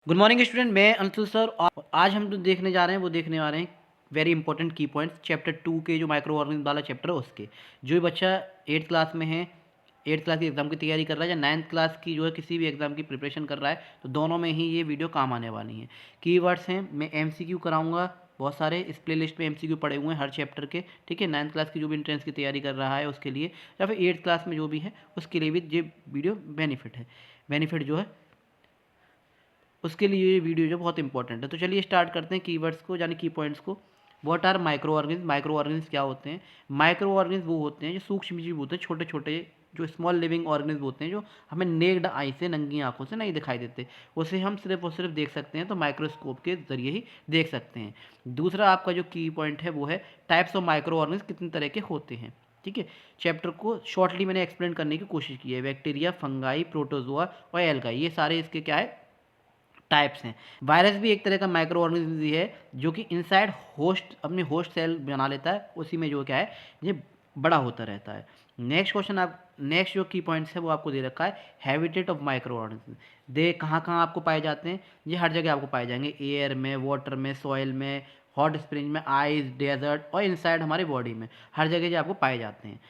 Good morning student, मैं Anshul sir. और आज हम जो देखने जा रहे हैं वो देखने आ रहे हैं वेरी इंपॉर्टेंट की पॉइंट्स चैप्टर 2 के, जो माइक्रो ऑर्गेनिज्म वाला चैप्टर है उसके। जो भी बच्चा 8th क्लास में है, 8th क्लास की एग्ज़ाम की तैयारी कर रहा है या 9th क्लास की जो है किसी भी एग्ज़ाम की प्रिपरेशन कर रहा है, तो दोनों में ही ये वीडियो काम आने वाली है। कीवर्ड्स हैं, मैं MCQ कराऊंगा बहुत सारे, इस प्ले लिस्ट में MCQ पड़े हुए हैं हर चैप्टर के। ठीक है, 9th क्लास की जो भी एंट्रेंस की तैयारी कर रहा है उसके लिए, या फिर 8th क्लास में जो भी है उसके लिए भी ये वीडियो बेनिफिट जो है उसके लिए ये वीडियो जो बहुत इंपॉर्टेंट है। तो चलिए स्टार्ट करते हैं कीवर्ड्स को, यानी की पॉइंट्स को। What are micro organism? Micro organism क्या होते हैं? माइक्रो ऑर्गेनिज्म वो होते हैं जो सूक्ष्म जीव होते हैं, छोटे छोटे जो स्मॉल लिविंग ऑर्गेनिज्म होते हैं, जो हमें नेक्ड आई से, नंगी आंखों से नहीं दिखाई देते, उसे हम सिर्फ और सिर्फ देख सकते हैं तो माइक्रोस्कोप के जरिए ही देख सकते हैं। दूसरा आपका जो की पॉइंट है वो है टाइप्स ऑफ माइक्रो ऑर्गेनिज्म, कितने तरह के होते हैं। ठीक है, चैप्टर को शॉर्टली मैंने एक्सप्लेन करने की कोशिश की है। बैक्टीरिया, फंगाई, प्रोटोजोआ और एल्गाई, ये सारे इसके क्या है, टाइप्स हैं। वायरस भी एक तरह का माइक्रो ऑर्गेनिज्म ही है जो कि इनसाइड होस्ट, अपने होस्ट सेल बना लेता है, उसी में जो क्या है ये बड़ा होता रहता है। नेक्स्ट जो की पॉइंट्स है वो आपको दे रखा है। हैबिटेट ऑफ माइक्रो ऑर्गेनिज्म, दे कहाँ कहाँ आपको पाए जाते हैं? ये हर जगह आपको पाए जाएंगे, एयर में, वाटर में, सॉइल में, हॉट स्प्रिंग में, आइस, डेजर्ट और इनसाइड हमारी बॉडी में, हर जगह जो आपको पाए जाते हैं।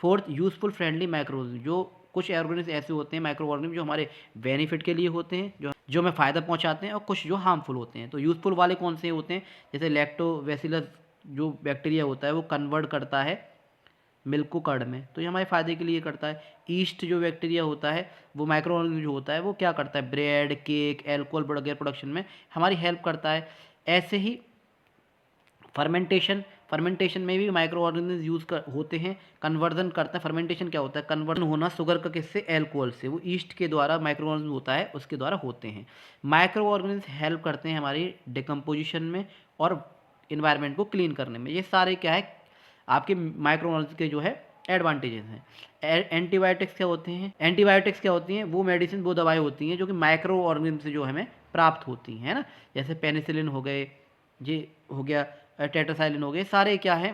फोर्थ, यूजफुल फ्रेंडली माइक्रोऑर्गेनिज्म, जो कुछ ऑर्गेनिज्म ऐसे होते हैं, माइक्रो ऑर्गेनिज्म जो हमारे बेनिफिट के लिए होते हैं, जो हमें फ़ायदा पहुंचाते हैं, और कुछ जो हार्मफुल होते हैं। तो यूजफुल वाले कौन से होते हैं? जैसे लैक्टोबैसिलस जो बैक्टीरिया होता है वो कन्वर्ट करता है मिल्क को कर्ड में, तो ये हमारे फ़ायदे के लिए करता है। ईस्ट जो बैक्टीरिया होता है वो माइक्रो ऑर्गेनिज्म जो होता है वो क्या करता है, ब्रेड, केक, एल्कोहल वगैरह प्रोडक्शन में हमारी हेल्प करता है। ऐसे ही फर्मेंटेशन में भी माइक्रो ऑर्गेनिज्म होते हैं, कन्वर्जन करता है। फर्मेंटेशन क्या होता है? कन्वर्जन होना शुगर का किससे, एल्कोहल से, वो ईस्ट के द्वारा माइक्रो ऑर्गेनिज्म होता है उसके द्वारा होते हैं। माइक्रो ऑर्गेनिज्म हेल्प करते हैं हमारी डिकम्पोजिशन में और इन्वायरमेंट को क्लीन करने में। ये सारे क्या है आपके माइक्रो ऑर्गेनिज्म के जो है एडवांटेजेस हैं। एंटीबायोटिक्स क्या होते हैं? एंटीबायोटिक्स क्या होती हैं? वो मेडिसिन, वो दवाएं होती हैं जो कि माइक्रो ऑर्गेनिज्म से जो हमें प्राप्त होती हैं, है ना। जैसे पेनिसिलिन हो गए, ये हो गया, टेट्रासाइलिन हो गए, सारे क्या है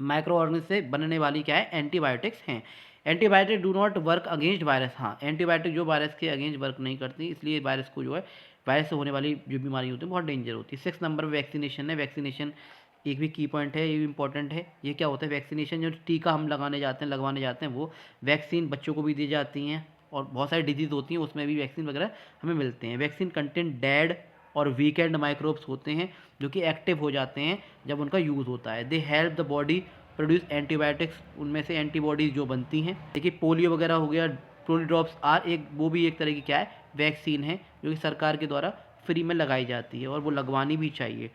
माइक्रो ऑर्गेनिज्म से बनने वाली क्या है, एंटीबायोटिक्स हैं। Antibiotic do not work against virus, हाँ एंटीबायोटिक जो वायरस के अगेंस्ट वर्क नहीं करती, इसलिए वायरस को जो है, वायरस से होने वाली जो बीमारी होती है बहुत डेंजर होती है। 6 नंबर वैक्सीनेशन है। वैक्सीनेशन एक भी की पॉइंट है, ये भी इंपॉर्टेंट है। ये क्या होता है वैक्सीनेशन? जो टीका हम लगवाने जाते हैं वो वैक्सीन बच्चों को भी दी जाती हैं, और बहुत सारी डिजीज़ होती हैं उसमें भी वैक्सीन वगैरह हमें मिलते हैं। वैक्सीन कंटेंट डेड और वीकेंड माइक्रोब्स होते हैं जो कि एक्टिव हो जाते हैं जब उनका यूज़ होता है। They help the body produce antibiotics, उनमें से एंटीबॉडीज जो बनती हैं। देखिए पोलियो वगैरह हो गया, पोलियो ड्रॉप्स आर एक, वो भी एक तरह की क्या है, वैक्सीन है जो कि सरकार के द्वारा फ्री में लगाई जाती है और वो लगवानी भी चाहिए।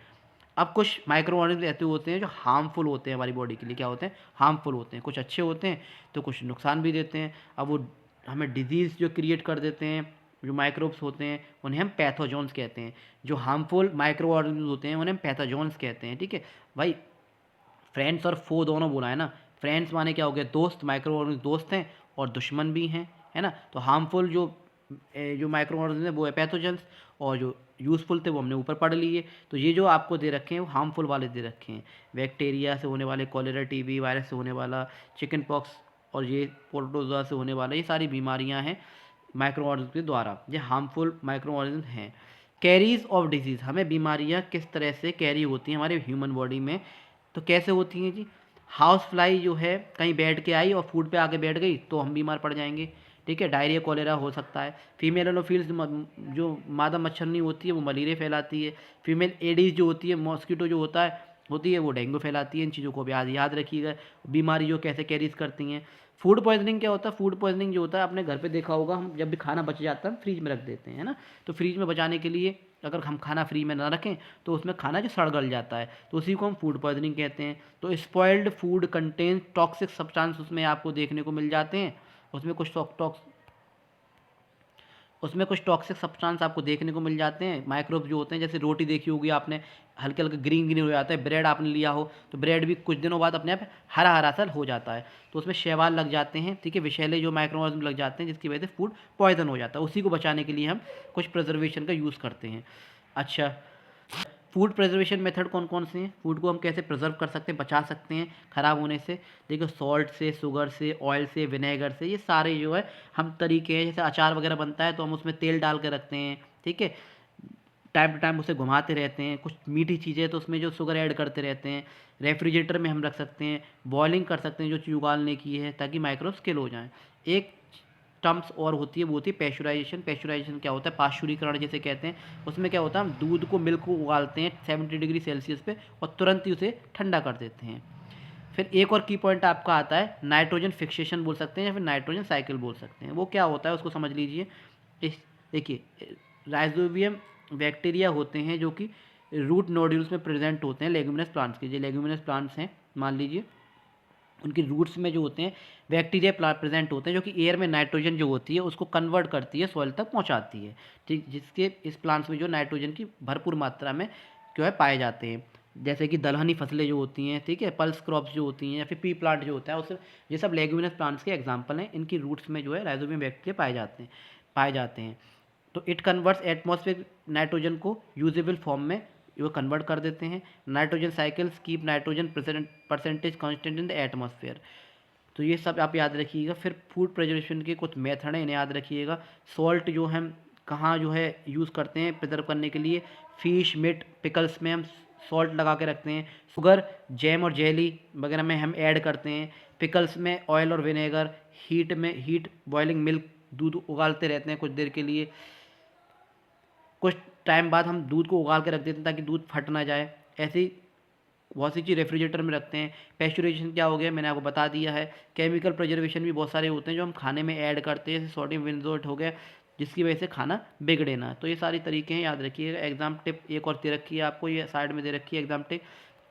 अब कुछ माइक्रो ऑर्गेनिज्म ऐसे होते हैं जो हार्मफुल होते हैं हमारी बॉडी के लिए, क्या होते हैं, हार्मफुल होते हैं। कुछ अच्छे होते हैं तो कुछ नुकसान भी देते हैं। अब वो हमें डिजीज़ जो क्रिएट कर देते हैं, जो माइक्रोब्स होते हैं उन्हें हम पैथोजोन्स कहते हैं। जो हार्मफुल माइक्रो ऑर्गेनिज्म होते हैं उन्हें हम पैथोजोन्स कहते हैं। ठीक है भाई, फ्रेंड्स और फो दोनों बोला है ना। फ्रेंड्स माने क्या हो गया, दोस्त, माइक्रो ऑर्गेनिज्म दोस्त हैं और दुश्मन भी हैं, है ना। तो हार्मफुल जो माइक्रो ऑर्गेनिज्म है वो है पैथोजेंस, और जो यूज़फुल थे वो हमने ऊपर पढ़ लिए। तो ये जो आपको दे रखे हैं वो हार्मफुल वाले दे रखे हैं। बैक्टीरिया से होने वाले, कॉलेरा, टीबी वायरस से होने वाला, चिकन पॉक्स और ये प्रोटोजोआ से होने वाला, ये सारी बीमारियां हैं माइक्रो ऑर्गेनिज्म के द्वारा, ये हार्मफुल माइक्रो ऑर्गेनिज्म हैं। कैरीज ऑफ डिजीज़, हमें बीमारियां किस तरह से कैरी होती हैं हमारे ह्यूमन बॉडी में, तो कैसे होती हैं जी? हाउस फ्लाई जो है कहीं बैठ के आई और फूड पे आके बैठ गई तो हम बीमार पड़ जाएंगे। ठीक है, डायरिया, कोलेरा हो सकता है। फीमेल एनोफिल्स जो मादा मच्छरनी होती है वो मलेरिया फैलाती है। फीमेल एडीज जो होती है, मॉस्किटो जो होती है वो डेंगू फैलाती है। इन चीज़ों को भी याद रखिएगा। बीमारी जो कैसे कैरीज करती हैं। फूड पॉइजनिंग क्या होता है? फूड पॉइजनिंग जो होता है, आपने घर पे देखा होगा, हम जब भी खाना बच जाता है फ्रिज में रख देते हैं, है ना। तो फ्रिज में बचाने के लिए अगर हम खाना फ्री में ना रखें तो उसमें खाना जो सड़ गल जाता है, तो उसी को हम फूड पॉइजनिंग कहते हैं। तो spoiled food contains toxic substance, उसमें आपको देखने को मिल जाते हैं। उसमें कुछ उसमें कुछ टॉक्सिक सब्सटेंस आपको देखने को मिल जाते हैं। माइक्रोब जो होते हैं, जैसे रोटी देखी होगी आपने, हल्के हल्के ग्रीन ग्रीन हो जाता है। ब्रेड आपने लिया हो तो ब्रेड भी कुछ दिनों बाद अपने आप हरा हरा सा हो जाता है, तो उसमें शैवाल लग जाते हैं। ठीक है, विषैले जो माइक्रो ऑर्गेनिज्म लग जाते हैं जिसकी वजह से फूड पॉइजन हो जाता है। उसी को बचाने के लिए हम कुछ प्रिजर्वेशन का यूज़ करते हैं। अच्छा, फूड प्रिजर्वेशन मेथड कौन कौन से हैं? फूड को हम कैसे प्रिजर्व कर सकते हैं, बचा सकते हैं ख़राब होने से? देखो, सॉल्ट से, शुगर से, ऑयल से, विनेगर से, ये सारे जो है हम तरीके हैं। जैसे अचार वगैरह बनता है तो हम उसमें तेल डाल के रखते हैं, ठीक है। टाइम टू टाइम उसे घुमाते रहते हैं। कुछ मीठी चीज़ें तो उसमें जो शुगर ऐड करते रहते हैं। रेफ्रिजरेटर में हम रख सकते हैं, बॉइलिंग कर सकते हैं जो चीज़ उबालने की है, ताकि माइक्रोब्स किल हो जाएँ। एक टर्म्स और होती है, वो होती है पैस्चराइजेशन। पैस्चराइजेशन क्या होता है? पाश्चुरीकरण जिसे कहते हैं। उसमें क्या होता है, हम दूध को, मिल्क को उबालते हैं 70 डिग्री सेल्सियस पे और तुरंत ही उसे ठंडा कर देते हैं। फिर एक और की पॉइंट आपका आता है नाइट्रोजन फिक्सेशन बोल सकते हैं या फिर नाइट्रोजन साइकिल बोल सकते हैं। वो क्या होता है उसको समझ लीजिए। इस देखिए, राइजोबियम बैक्टीरिया होते हैं जो कि रूट नोड्यूल्स में प्रेजेंट होते हैं लेग्यूमिनस प्लांट्स के। जो लेग्यूमिनस प्लांट्स हैं मान लीजिए, उनकी रूट्स में जो होते हैं बैक्टीरिया प्रेजेंट होते हैं, जो कि एयर में नाइट्रोजन जो होती है उसको कन्वर्ट करती है, सॉइल तक पहुंचाती है। ठीक, जिसके इस प्लांट्स में जो नाइट्रोजन की भरपूर मात्रा में जो है पाए जाते हैं। जैसे कि दलहनी फसलें जो होती हैं, ठीक है, पल्स क्रॉप्स जो होती हैं, या फिर पी प्लांट जो होता है, उससे ये सब लेग्यूमिनस प्लांट्स के एग्जाम्पल हैं। इनकी रूट्स में जो है राइजोबियम बैक्टीरिया पाए जाते हैं। तो इट कन्वर्ट्स एटमॉस्फेरिक नाइट्रोजन को यूजेबल फॉर्म में वो कन्वर्ट कर देते हैं। Nitrogen cycles keep nitrogen percentage constant in the atmosphere. तो ये सब आप याद रखिएगा। फिर फूड प्रिजर्वेशन के कुछ मेथड हैं, इन्हें याद रखिएगा। सॉल्ट जो हम कहाँ जो है यूज़ करते हैं प्रिजर्व करने के लिए, फिश, मीट, पिकल्स में हम सॉल्ट लगा के रखते हैं। शुगर, जैम और जेली वगैरह में हम ऐड करते हैं। पिकल्स में ऑयल और विनेगर। हीट बॉइलिंग मिल्क, दूध उगालते रहते हैं कुछ देर के लिए। कुछ टाइम बाद हम दूध को उगाल के रख देते हैं ताकि दूध फट ना जाए। ऐसे ही बहुत सी चीज़ रेफ्रिजरेटर में रखते हैं। पैस्चराइजेशन क्या हो गया, मैंने आपको बता दिया है। केमिकल प्रिजर्वेशन भी बहुत सारे होते हैं जो हम खाने में ऐड करते हैं, जैसे सोडियम बेंजोएट हो गया, जिसकी वजह से खाना बिगड़े ना। तो ये सारी तरीके हैं, याद रखिएगा। एग्जाम टिप एक और दे रखी है आपको, ये साइड में दे रखी है exam tip.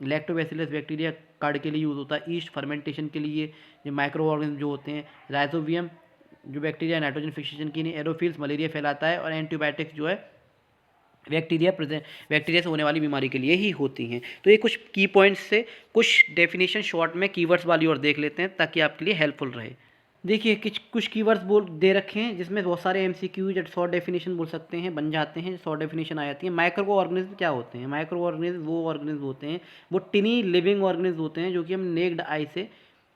Lactobacillus bacteria card के लिए यूज़ होता है। ईस्ट फर्मेंटेशन के लिए जो माइक्रो ऑर्गेनिज्म जो होते हैं। राइजोबियम जो बैक्टीरिया नाइट्रोजन फिक्सेशन की नहीं। एरोफिल्स मलेरिया फैलाता है। और एंटीबायोटिक्स जो है बैक्टीरिया से होने वाली बीमारी के लिए ही होती हैं। तो ये कुछ की पॉइंट्स से कुछ डेफिनेशन शॉर्ट में कीवर्ड्स वाली और देख लेते हैं ताकि आपके लिए हेल्पफुल रहे। देखिए कुछ कीवर्ड्स बोल दे रखे हैं, जिसमें बहुत सारे एमसीक्यू या शॉर्ट डेफिनेशन बोल सकते हैं बन जाते हैं। शॉर्ट डेफिनेशन आ जाती है। माइक्रो ऑर्गेनिज्म क्या होते हैं? माइक्रो ऑर्गेनिज्म वो ऑर्गेनिज्म होते हैं, वो टिनी लिविंग ऑर्गेनिज्म होते हैं जो कि हम नेक्ड आई से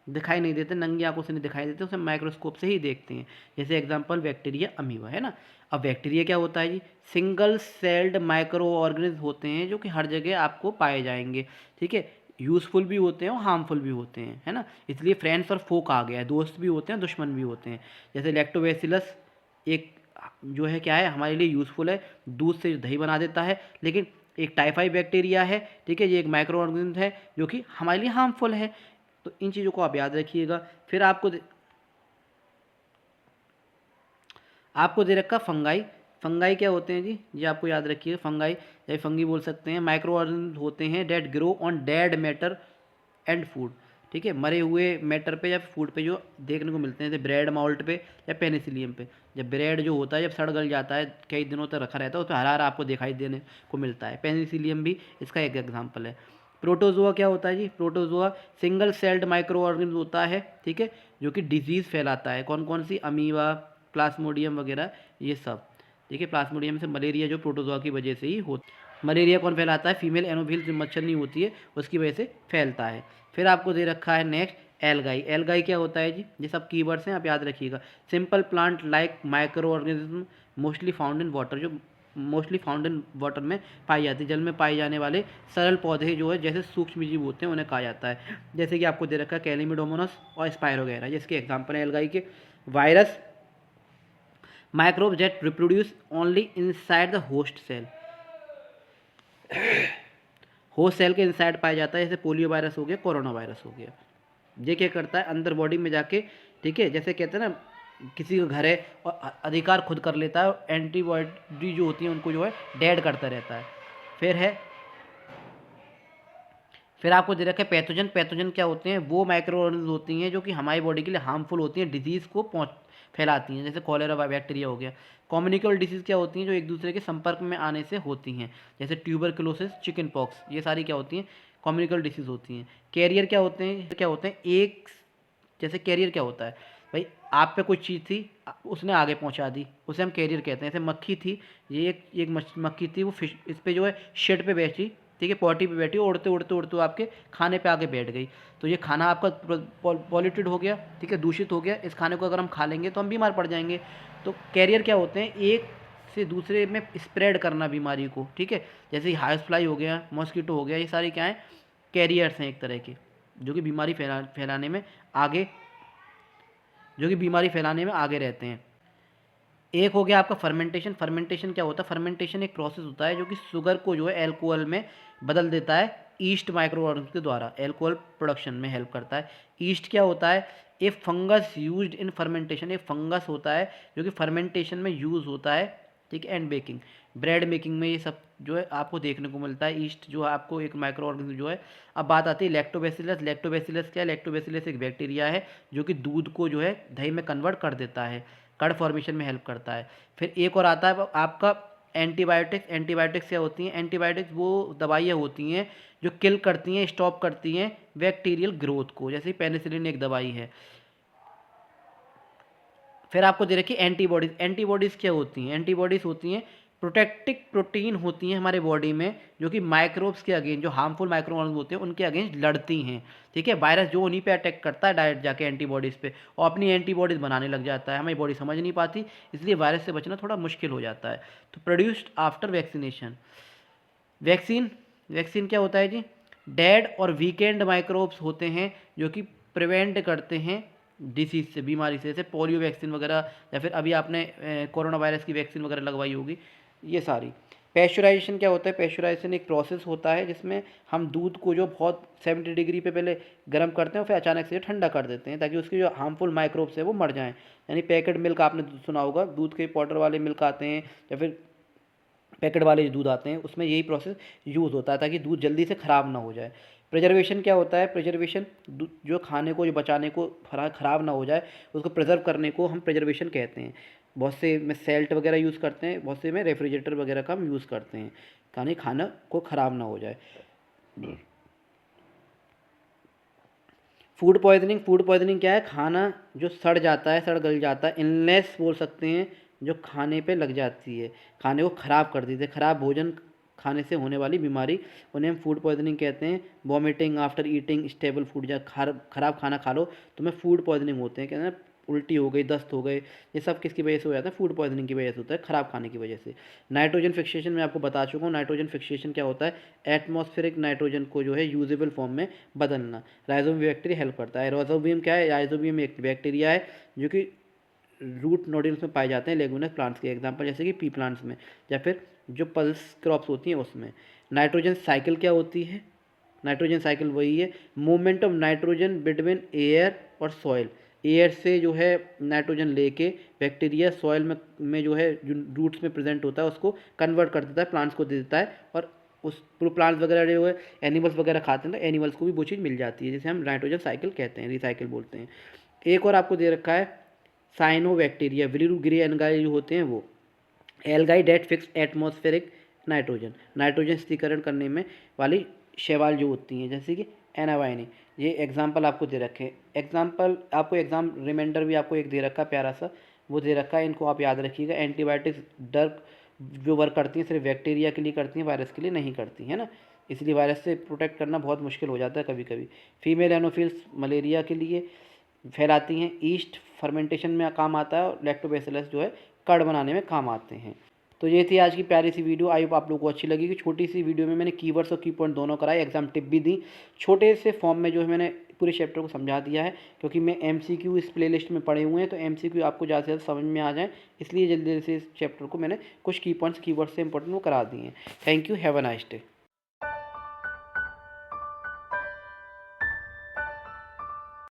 दिखाई नहीं देते, नंगी आंखों से नहीं दिखाई देते, उसे माइक्रोस्कोप से ही देखते हैं। जैसे एग्जांपल बैक्टीरिया, अमीबा, है ना। अब बैक्टीरिया क्या होता है जी? सिंगल सेल्ड माइक्रो ऑर्गेनिज्म होते हैं जो कि हर जगह आपको पाए जाएंगे, ठीक है। यूज़फुल भी होते हैं और हार्मफुल भी होते हैं, है ना। इसलिए फ्रेंड्स और फोक आ गया है, दोस्त भी होते हैं, दुश्मन भी होते हैं। जैसे लैक्टोबैसिलस एक जो है क्या है, हमारे लिए यूज़फुल है, दूध से दही बना देता है। लेकिन एक टाइफाइड बैक्टीरिया है, ठीक है, ये एक माइक्रो ऑर्गेनिज्म है जो कि हमारे लिए हार्मफुल है। तो इन चीज़ों को आप याद रखिएगा। फिर आपको दे रखा फंगाई। फंगाई क्या होते हैं जी? ये आपको याद रखिएगा। फंगाई या फंगी बोल सकते हैं। माइक्रो ऑर्गेनिज्म होते हैं that grow on dead matter and food, ठीक है, मरे हुए मैटर पे या फूड पे जो देखने को मिलते हैं, जैसे ब्रेड माउल्ट पे या पेनिसिलियम पे। जब ब्रेड जो होता है जब सड़ गल जाता है, कई दिनों तक रखा रहता है, उस पर हरा हरा आपको दिखाई देने को मिलता है। पेनिसिलियम भी इसका एक एग्जाम्पल है। प्रोटोजोआ क्या होता है जी? Protozoa single celled micro organism होता है, ठीक है, जो कि डिजीज़ फैलाता है। कौन कौन सी? अमीबा, प्लाज्मोडियम वगैरह, ये सब, ठीक है। प्लाज्मोडियम से मलेरिया जो प्रोटोजोआ की वजह से ही होता। मलेरिया कौन फैलाता है? फीमेल एनोफिल जो मच्छरनी होती है उसकी वजह से फैलता है। फिर आपको दे रखा है नेक्स्ट एल्गाई। एल्गाई क्या होता है जी? ये सब कीवर्ड्स हैं, आप याद रखिएगा। Simple plant like micro organism mostly found in water, जो मोस्टली फाउंड इन वाटर में पाई जाती है, जल में पाए जाने वाले सरल पौधे जो है जैसे सूक्ष्म जीव होते हैं उन्हें कहा जाता है। जैसे कि आपको दे रखा है कैलिमिडोमोनस और स्पाइरो वगैरह, जिसके एग्जाम्पल है एल्गाई के। Virus, microbes that reproduce only inside the host cell, host cell के इनसाइड पाया जाता है। जैसे पोलियो वायरस हो गया, कोरोना वायरस हो गया। ये क्या करता है? अंदर बॉडी में जाके, ठीक है, जैसे कहते हैं ना किसी का घर है और अधिकार खुद कर लेता है, और एंटीबॉडी जो होती है उनको जो है डेड करता रहता है। फिर आपको दे रखा है पैथोजन। पैथोजन क्या होते हैं? वो माइक्रो ऑर्गेनिज्म होती हैं जो कि हमारी बॉडी के लिए हार्मफुल होती हैं, डिजीज़ को फैलाती हैं। जैसे कॉलेरा बैक्टीरिया हो गया। कम्युनिकेबल डिसीज़ क्या होती हैं? जो एक दूसरे के संपर्क में आने से होती हैं, जैसे ट्यूबरकुलोसिस, चिकन पॉक्स, ये सारी क्या होती हैं? कम्युनिकेबल डिसीज़ होती हैं। कैरियर क्या होते हैं? एक जैसे कैरियर क्या होता है भाई? आप पे कोई चीज़ थी, उसने आगे पहुंचा दी, उसे हम कैरियर कहते हैं। जैसे मक्खी थी, ये एक मक्खी थी, वो फिश इस पे जो है शेड पे बैठी, ठीक है, पॉटी पे बैठी, उड़ते उड़ते उड़ते आपके खाने पे आके बैठ गई। तो ये खाना आपका पॉल्यूटेड हो गया, ठीक है, दूषित हो गया। इस खाने को अगर हम खा लेंगे तो हम बीमार पड़ जाएंगे। तो कैरियर क्या होते हैं? एक से दूसरे में स्प्रेड करना बीमारी को, ठीक है। जैसे हाउस फ्लाई हो गया, मॉस्किटो हो गया, ये सारी क्या है, कैरियर्स हैं एक तरह के, जो कि बीमारी फैलाने में आगे रहते हैं। एक हो गया आपका फर्मेंटेशन। फर्मेंटेशन क्या होता है? फर्मेंटेशन एक प्रोसेस होता है जो कि शुगर को जो है अल्कोहल में बदल देता है ईस्ट माइक्रो ऑर्गेनिज्म के द्वारा, अल्कोहल प्रोडक्शन में हेल्प करता है। ईस्ट क्या होता है? ए फंगस यूज्ड इन फर्मेंटेशन, एक फंगस होता है जो कि फर्मेंटेशन में यूज़ होता है, ठीक है। एंड बेकिंग, ब्रेड मेकिंग में ये सब जो है आपको देखने को मिलता है। ईस्ट जो है आपको एक माइक्रो ऑर्गेनिज्म जो है। अब बात आती है लैक्टोबैसिलस। लैक्टोबैसिलस क्या है? लैक्टोबैसिलस एक बैक्टीरिया है जो कि दूध को जो है दही में कन्वर्ट कर देता है, कर्ड फॉर्मेशन में हेल्प करता है। फिर एक और आता है आपका एंटीबायोटिक्स। एंटीबायोटिक्स क्या होती हैं? एंटीबायोटिक्स वो दवाइयाँ होती हैं जो किल करती हैं, स्टॉप करती हैं बैक्टीरियल ग्रोथ को, जैसे पेनिसिलिन एक दवाई है। फिर आपको दे रखी एंटीबॉडीज़। एंटीबॉडीज़ क्या होती हैं? एंटीबॉडीज़ होती हैं प्रोटेक्टिव प्रोटीन होती हैं हमारे बॉडी में, जो कि माइक्रोब्स के अगेंस्ट, जो हार्मफुल माइक्रो ऑर्गेनिज्म होते हैं उनके अगेंस्ट लड़ती हैं, ठीक है। वायरस जो उन्हीं पे अटैक करता है डायरेक्ट जाके एंटीबॉडीज़ पे, और अपनी एंटीबॉडीज़ बनाने लग जाता है, हमारी बॉडी समझ नहीं पाती, इसलिए वायरस से बचना थोड़ा मुश्किल हो जाता है। तो प्रोड्यूस्ड आफ्टर वैक्सीनेशन। वैक्सीन क्या होता है जी? डेड और वीकेंड माइक्रोब्स होते हैं जो कि प्रिवेंट करते हैं डिसीज से, बीमारी से, जैसे पोलियो वैक्सीन वगैरह, या फिर अभी आपने कोरोना वायरस की वैक्सीन वगैरह लगवाई होगी, ये सारी। पैस्चराइजेशन क्या होता है? पैस्चराइजेशन एक प्रोसेस होता है जिसमें हम दूध को जो बहुत 70 डिग्री पे पहले गर्म करते हैं और फिर अचानक से ठंडा कर देते हैं ताकि उसकी जो हार्मफुल माइक्रोब्स है वो मर जाएं। यानी पैकेट मिल्क आपने सुना होगा, दूध के पाउडर वाले मिल्क आते हैं या फिर पैकेट वाले जो दूध आते हैं, उसमें यही प्रोसेस यूज़ होता है ताकि दूध जल्दी से ख़राब ना हो जाए। प्रिजर्वेशन क्या होता है? प्रिजर्वेशन जो खाने को, जो बचाने को, ख़राब ना हो जाए उसको प्रिजर्व करने को हम प्रिजर्वेशन कहते हैं। बहुत से में सेल्ट वगैरह यूज़ करते हैं, बहुत से में रेफ्रिजरेटर वगैरह का हम यूज़ करते हैं, खाना को ख़राब ना हो जाए। फूड पॉइजनिंग क्या है? खाना जो सड़ जाता है, सड़ गल जाता है, इलनेस बोल सकते हैं, जो खाने पे लग जाती है, खाने को ख़राब कर देती है, ख़राब भोजन खाने से होने वाली बीमारी, उन्हें हम फूड पॉइजनिंग कहते हैं। Vomiting after eating stable food, या ख़राब खाना खा लो तो मैं फूड पॉइजनिंग होते हैं, कहते हैं उल्टी हो गई, दस्त हो गए, ये सब किसकी वजह से हो जाता है? फूड पॉइजनिंग की वजह से होता है, ख़राब खाने की वजह से। नाइट्रोजन फिक्सेशन मैं आपको बता चुका हूँ। नाइट्रोजन फिक्सेशन क्या होता है? एटमॉस्फेरिक नाइट्रोजन को जो है यूजेबल फॉर्म में बदलना। राइजोबियम बैक्टीरिया हेल्प करता है। राइजोबियम क्या है? राइजोबियम एक बैक्टीरिया है जो कि रूट नोड्यूल्स में पाए जाते हैं लेगुमिनस प्लांट्स के, एग्जांपल जैसे कि पी प्लांट्स में, या फिर जो पल्स क्रॉप्स होती हैं उसमें। नाइट्रोजन साइकिल क्या होती है? नाइट्रोजन साइकिल वही है, movement of nitrogen between air और सॉइल। एयर से जो है नाइट्रोजन लेके बैक्टीरिया सॉइल में जो है, जो रूट्स में प्रेजेंट होता है उसको कन्वर्ट कर देता है, प्लांट्स को दे देता है, और उस प्लांट्स वगैरह जो है एनिमल्स वगैरह खाते हैं तो एनिमल्स को भी वो चीज़ मिल जाती है, जिसे हम नाइट्रोजन साइकिल कहते हैं, रिसाइकिल बोलते हैं। एक और आपको दे रखा है साइनोबैक्टीरिया, ब्लू ग्रे एल्गाई जो होते हैं वो, algae that fix atmospheric nitrogen स्थिरीकरण करने में वाली शैवाल जो होती हैं, जैसे कि एनावाइनी। ये एग्जाम्पल आपको दे रखे हैं। एग्जाम्पल आपको एग्जाम रिमाइंडर भी आपको एक दे रखा है प्यारा सा, वो दे रखा है, इनको आप याद रखिएगा। एंटीबायोटिक्स डर जो वर्क करती हैं सिर्फ बैक्टीरिया के लिए करती हैं, वायरस के लिए नहीं करती है ना, इसलिए वायरस से प्रोटेक्ट करना बहुत मुश्किल हो जाता है कभी कभी। फीमेल एनोफिल्स मलेरिया के लिए फैलाती हैं। ईस्ट फर्मेंटेशन में काम आता है, और लैक्टोबैसिलस जो है कर्ड बनाने में काम आते हैं। तो ये थी आज की प्यारी सी वीडियो, आई होप आप लोगों को अच्छी लगेगी। छोटी सी वीडियो में मैंने कीवर्ड्स और की पॉइंट दोनों कराए, एग्जाम टिप भी दी, छोटे से फॉर्म में जो है मैंने पूरे चैप्टर को समझा दिया है, क्योंकि मैं MCQ इस प्लेलिस्ट में पढ़े हुए हैं, तो MCQ आपको ज़्यादा से ज़्यादा समझ में आ जाए, इसलिए जल्दी से इस चैप्टर को मैंने कुछ की पॉइंट्स कीवर्ड से इंपॉर्टेंट वो करा दिए हैं। Thank you, have a nice day.